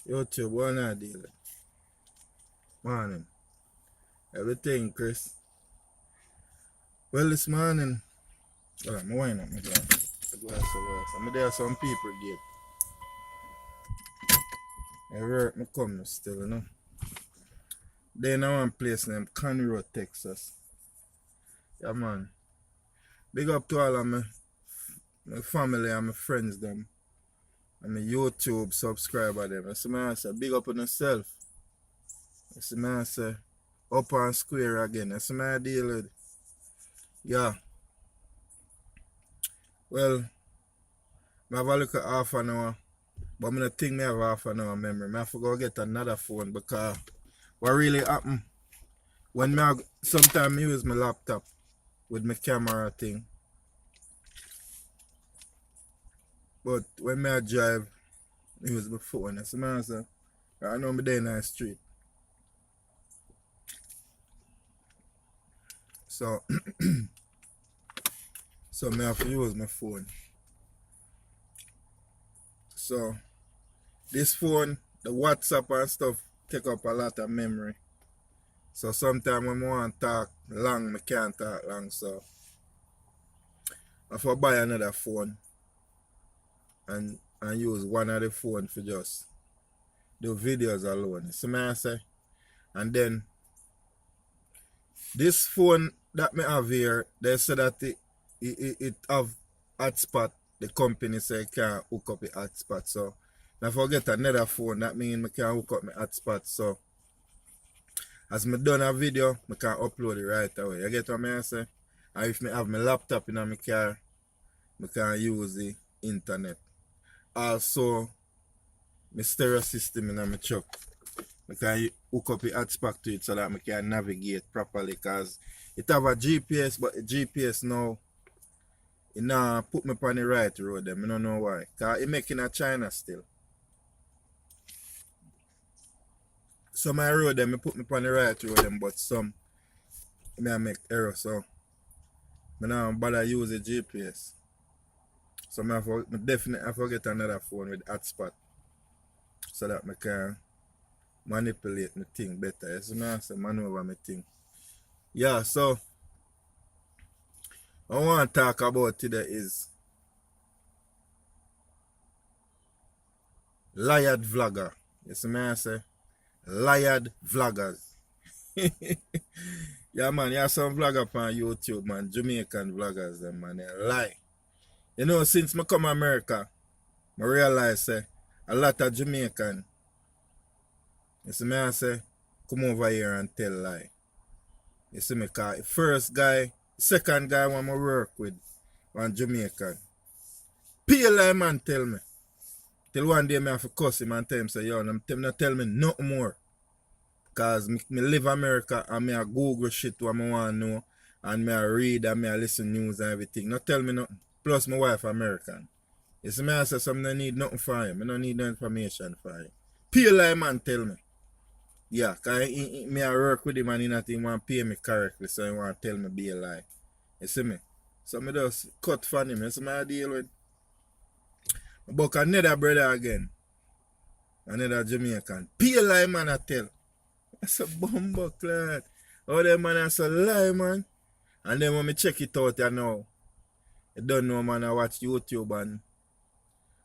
YouTube, what not dealing? Morning. Everything, Chris. Well, this morning, I'm winding up my glass. A glass of water. I'm there some people get. I work, I come still, you know. Then I one place named Conroe, Texas. Yeah, man. Big up to all of my family and my friends, them. And my YouTube subscriber, them. I say, big up on yourself. I say, up on square again. That's my deal with. Yeah. Well, I have a look at half an hour. But I don't think I have half an hour memory. I have to go get another phone because what really happened when sometimes I use my laptop with my camera thing. But when I drive, I use my phone. That's what I say. I know I'm there in the street. So, so I have to use my phone. So, this phone, the WhatsApp and stuff, take up a lot of memory. So sometimes when I want to talk long, I can't talk long. So, I have to buy another phone and use one of the phone for just do videos alone. See what I say? And then, this phone that I have here, they say that it have hotspot. The company say I can't hook up a hotspot. So if I get another phone, that means I can hook up my hotspot. So as I done a video, I can upload it right away. You get what I say? And if I have my laptop in my car, I can use the internet. Also, my stereo system in my truck. I can hook up a hotspot to it so that I can navigate properly because it have a GPS, but the GPS now it now put me on the right road. I don't know why. Because it making a China still. Some of the road them put me on the right road but some I make error, so I don't bother use the GPS. So I definitely have to get another phone with hotspot so that I can manipulate my thing better. So I say maneuver my thing. Yeah, so I want to talk about today is liar vlogger. You see me I say? Liar vloggers. Yeah man, you have some vlogger on YouTube, man. Jamaican vloggers, them man, they lie. You know, since I come to America, I realize a lot of Jamaican, you see me I say, come over here and tell lie. You see me, cause the first guy, the second guy I work with, one Jamaican. Pay lie man tell me. Till one day I have to cuss him and tell him, say, yo, them not tell me nothing more. Cause me live America and me I Google shit what I want to know and me I read and me I listen news and everything. Not tell me nothing. Plus my wife American. You see me I say something I need nothing for him. I don't need no information for him. Pay lie man tell me. Yeah, cause me I work with him and he not even want to pay me correctly, so he want to tell me be a lie. You see me? So me just cut for him. You see me I deal with. I book another brother again. Another Jamaican. Pay lie man I tell. That's a bumbo clad. Oh, them man that's a lie, man. And then when me check it out, you know, you don't know, man, I watch YouTube and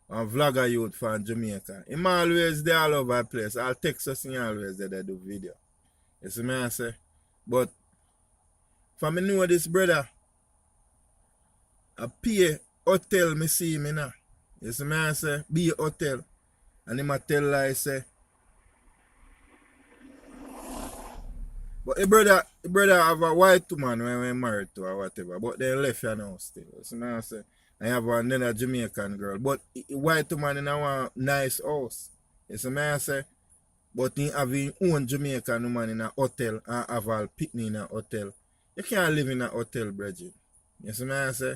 vlogger youth from Jamaica. Him always there all over the place. I'll Texas and always there they do video. You see me I say? But for me know this brother, I pay hotel me see me now. You see me I say? Be a hotel. And him a tell lie say, but the brother have a white woman when we married to or whatever, but they left you now still. So now I say, I have another Jamaican girl, but the white woman in a nice house. You see me I say, but he have his own Jamaican woman in a hotel and have all picnic in a hotel. You can't live in a hotel, Bridget. You see me I say?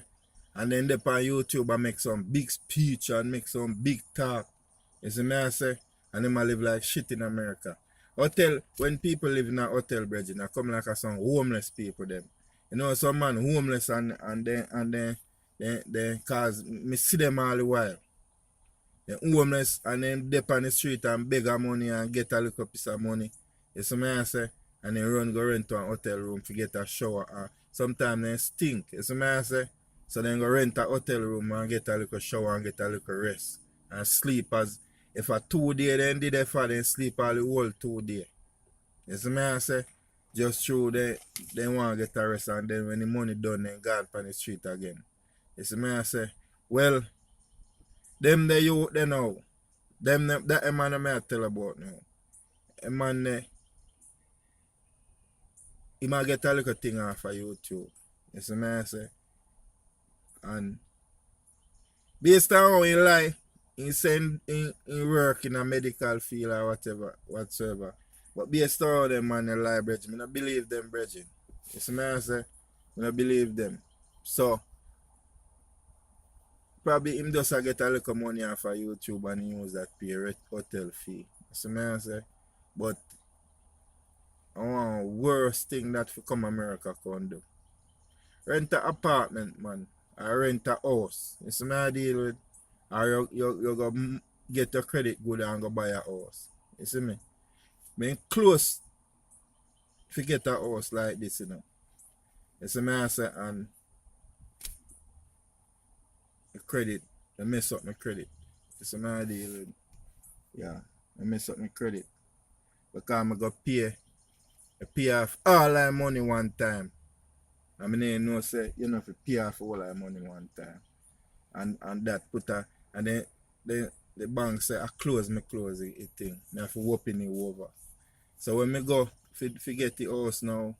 And then they on YouTube and make some big speech and make some big talk. You see me I say? And them a live like shit in America. Hotel, when people live in a hotel, Bridget, they come like some homeless people them. You know, some man homeless and then cause me see them all the while. They homeless and then dip on the street and beg a money and get a little piece of money. You see me I say? And then run go rent to a hotel room to get a shower or sometimes they stink. You see me I say? So then go rent a hotel room and get a little shower and get a little rest. And sleep as if a 2 day then did it for then sleep all the whole 2 day. You see me I say? Just through they want to get a rest and then when the money done then go on the street again. You see me I say? Well, them the youth they know. That a man I tell about now. A man he might get a little thing off of YouTube. You see me I say? And based on how he lie, he saying he work in a medical field or whatsoever. But based on how them man they lie, brethren, I don't believe them, brethren. You see me I say? I don't believe them. So probably him just get a little money off of YouTube and he use that pay hotel fee. You see me I say? But I want worst thing that for come America can do. Rent an apartment, man. Or rent a house. You see me I deal with? Or you go get your credit good and go buy a house. You see me? Being close to get a house like this, you know. You see me I say, and the credit, I mess up my credit. You see me I deal with? Yeah, I mess up my credit. Because I go pay off all that money one time. I mean, know say you know if you pay off all that money one time. And that put a and then the bank say I close the thing. I have to open it over. So when I go to get the house now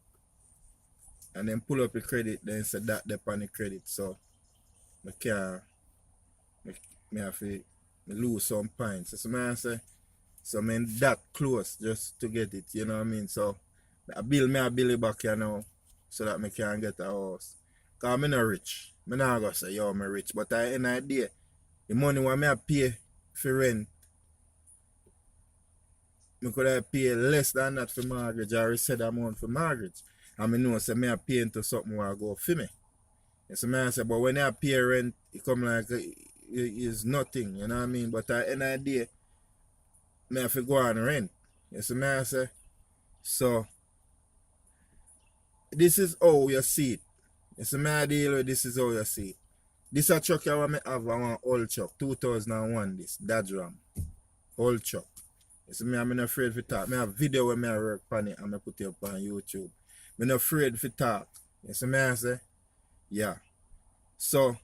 and then pull up the credit, then say that depend on the credit. So I can't me have to lose some points. So I say so I mean that close just to get it, you know what I mean? So I bill it back here now so that I can get a house. Because I'm not rich. I'm not going to say, yo, I'm rich. But I have an idea. The money what I pay for rent, I could have pay less than that for mortgage or said amount for mortgage. And I know say I pay into something will go for me. So I say, but when I pay rent, it come like it's nothing, you know what I mean? But I have an idea. I have to go on rent. You see me I say? So this is how you see it. You see me deal with this is how you see it. This a truck I want to have, I want old truck, 2001 this, Dodge Ram. Old truck. You see me, I'm not afraid to talk. I have video where I work on it and I put it up on YouTube. I'm not afraid to talk. You see me I say? Yeah. So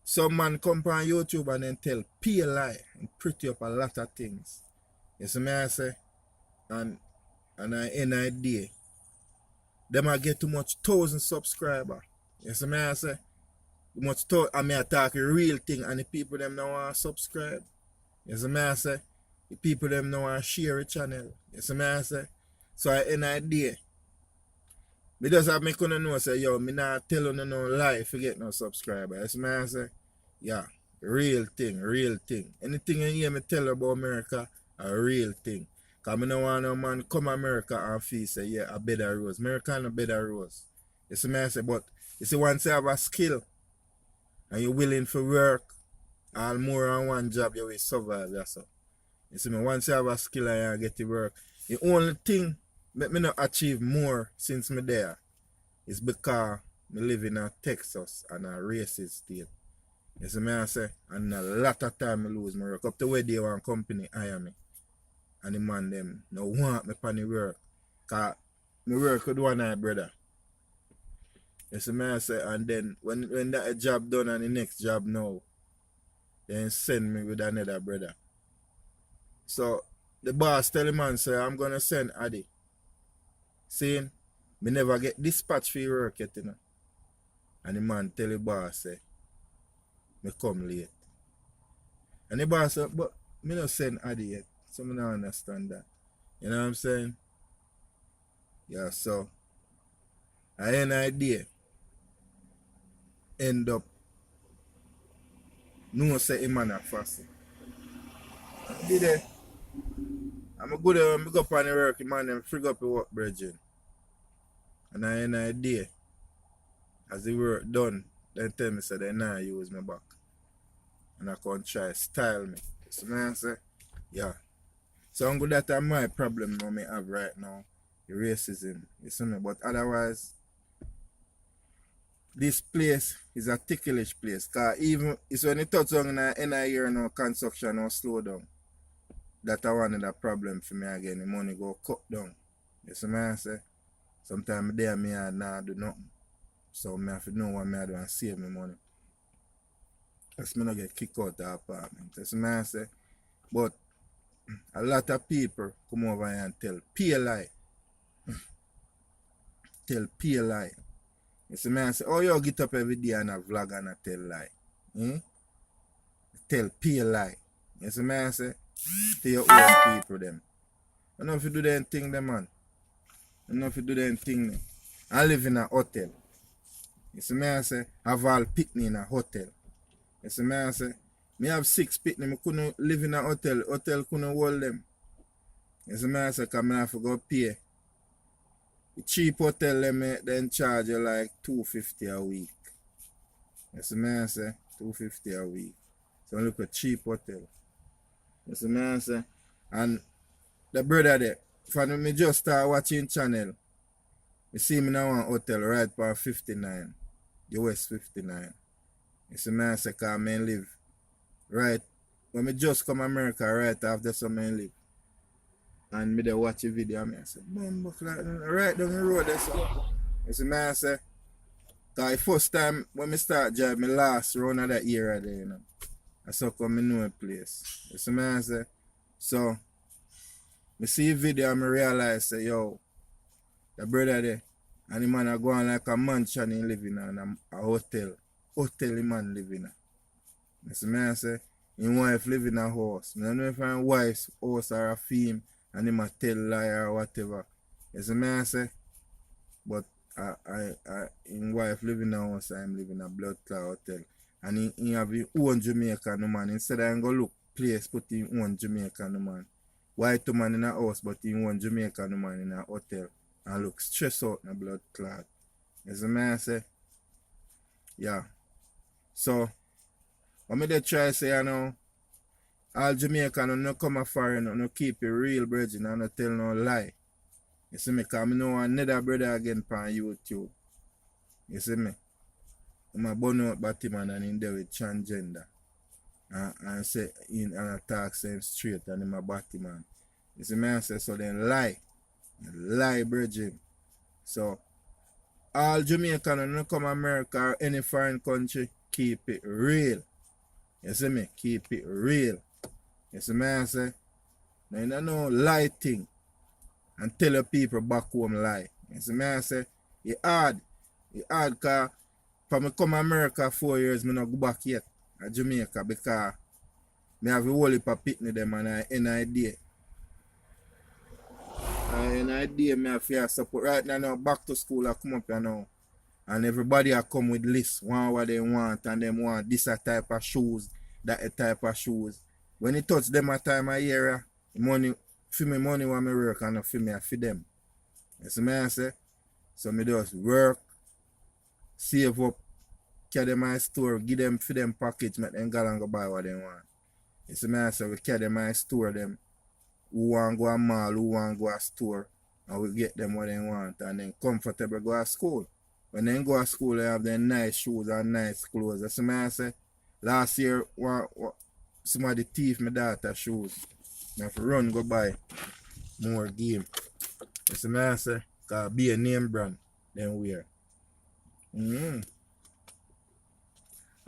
some man come on YouTube and then tell pay a lie and pretty up a lot of things. You see me I say? And I an idea. Them I get too much 1,000 subscribers. You see me I say? Too much I mean I talk a real thing and the people them now want to subscribe. You see me I say? The people them now want to share a channel. You see me I say? So I an idea. Me just have me couldn't know say yo, me not tell you no lie if you get no subscriber. You see me I say? Yeah. Real thing, real thing. Anything you hear me tell you about America, a real thing. Cause me no want no man come America and feel say yeah, a bed of rose. America and a bed of rose. You see me I say? But you see once you have a skill and you're willing to work all more than one job, you will survive. That's all. You see me, once you have a skill and you get to work, the only thing that me not achieve more since me there is because me live in a Texas and a racist state. You see me I say, and a lot of time I lose my work. Up to where they one company hire me. And the man them no want me for the work. Cause me work with one eye brother. You see me I say, and then when that job done and the next job now, then send me with another brother. So the boss tell the man say I'm gonna send Addy. Saying me never get dispatch for your work yet, you know. And the man tell the boss say me come late. And the boss say, but me not send Addy yet. So me don't understand that. You know what I'm saying? Yeah, so I had an idea. End up no say him man a fast. Did it? I'm a good when I go up on the work, man, and frig up the work, brethren. And I had an idea. As the work done, they tell me say they not use me back. and I can try style me. So man say, yeah. So I'm good, that my problem now me have right now. The racism. You see me? But otherwise, this place is a ticklish place. Cause even it's when it touch on in the end of year now, construction now slow down. That I one of the problem for me again. The money go cut down. You see me I say? Sometimes there me I not do nothing. So I have to know what I do and save my money. Because I not get kicked out of the apartment. You see me I say? But a lot of people come over here and tell pay lie. Tell pay lie. You see me I say, oh you get up every day and a vlog and a tell lie. Tell pay lie. You see me I say? To your own people them. I know if you do them thing them man. I know if you do them thing them. I live in a hotel. You see me I say, have all picnic in a hotel. You see me I say, me have 6 picnic, I couldn't live in a hotel. Hotel couldn't hold them. You see me I say, because I have to go pay. The cheap hotel them then charge you like $250 a week. You see me I say, $250 a week. So look at cheap hotel. You see me I say, and the brother there, when me just start watching channel, you see me now one hotel right for 59, US 59. You see me I say, because I live right, when me just come America right after some I live. And me there watch a video and I say, man, right down the road there so. You see me I say, because the first time when me start drive, me last round of that era there, you know. I saw come me know a place. You see me I say, so me see a video and me realize say, yo, the brother there, and the man are going like a mansion he living in a hotel. Hotel the man living in. You see me I say, his wife live in a house. I don't know if I'm wife's house or a theme and him a tell lie or whatever. You see me I say? But his wife live in a house and him live in a blood clot hotel. And he have his own Jamaican man. Instead of him go look place put his own Jamaican man. White man in a house but his own Jamaican man in a hotel. And look stressed out in a blood clot. You see me I say? Yeah. So what me they try say you know, all Jamaican no come a foreign, no keep it real brethren and no tell no lie. You see me, because I know another brother again on YouTube. You see me? I'm a burn out Batman and in there with transgender. And say in and attack same straight and I'm a Batman. You see me I say so then lie. Lie brethren. So all Jamaican no come America or any foreign country, keep it real. You see me? Keep it real. You see me I say? Now you don't know lie thing and tell your people back home lie. You see me I say? It hard. It hard because for me come America 4 years, me not go back yet at Jamaica because me have a whole heap of picnic them and I an idea. An idea me have to support. Right now back to school I come up here now. And everybody are come with lists, one what they want, and them want this a type of shoes, that a type of shoes. When it touch them a time of year, money, for me money when me work and for me I feed them. You see me I say? So me just work, save up, carry my store, give them for them package, make them go and go buy what they want. You see me I say? We carry my store them, who want go a mall, who want go a store, and we get them what they want, and then comfortable go to school. When they go to school, they have their nice shoes and nice clothes. That's what I say. Last year, somebody thief my daughter shoes. I have to run go buy more game. That's what I say. Because be a name brand, then wear. I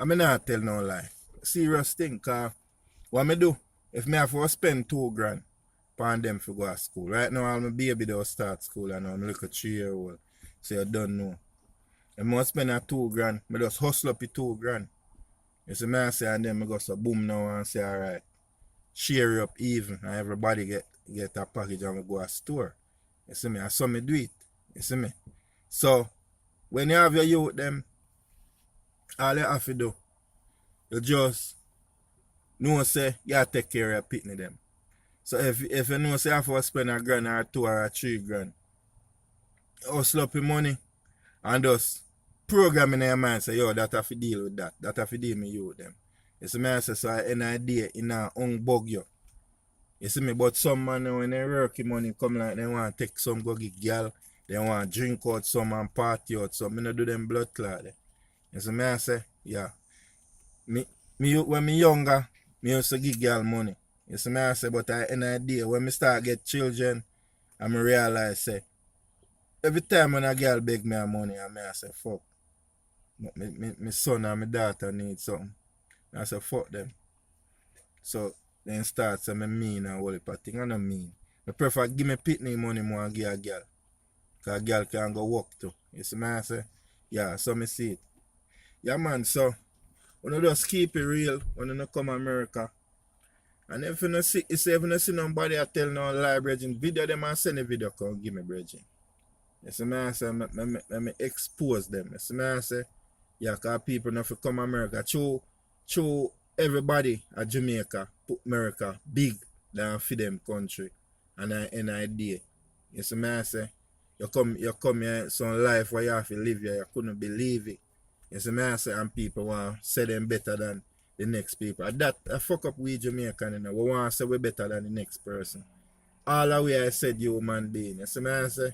mean, not tell no lie. Serious thing, because what I do, if I have to spend $2,000 on them to go to school. Right now, all my baby don't start school and I'm like a 3-year-old. So you don't know. I must spend a $2,000. I just hustle up the $2,000. You see me I say and then I go so boom now and say alright. Share up even and everybody get a package and we go to store. You see me? And so me do it. You see me? So when you have your youth them, all you have to do, you just know say you take care of your picnic them. So if you know say you have to spend $1,000 or $2,000 or $3,000, hustle up your money and just program in your mind say, yo, that have to deal with that. That have to deal with you with them. You see me I say, so I an idea in a bug you. You see me, but some man when they working money come like they want to take some go get girl, they want to drink out some and party out some. Me no do them blood clot. You see me I say, yeah. Me when me younger, me used to give girl money. You see me I say, but I an idea when me start get children, I me realize say every time when a girl beg me a money, I say fuck. My son and my daughter need something. I say fuck them. So then start say me mean and all the thing. I don't mean. I prefer give me pitney money more and give a girl. Because a girl can go work too. You see me I say? Yeah, so me see it. Yeah man, so when you just keep it real when you come to America. And if you don't see, if you don't see nobody I tell no lie, brethren, video them and send a video come give me brethren. You see me I say, me expose them. You see me I say, yeah, because people not to come to America. Show everybody at Jamaica put America big than for them country. And an idea. You see me I say, you come here some life where you have to live here, you couldn't believe it. You see me I say, and people want to say them better than the next people. And that I fuck up with Jamaican, you know. We want to say we better than the next person. All the way I said human being. You see me I say,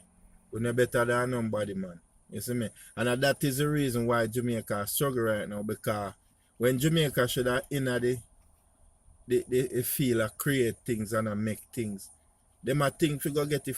we're not better than nobody, man. You see me? And that is the reason why Jamaica struggle right now, because when Jamaica should have in the feel of create things and make things, them a think to go get it from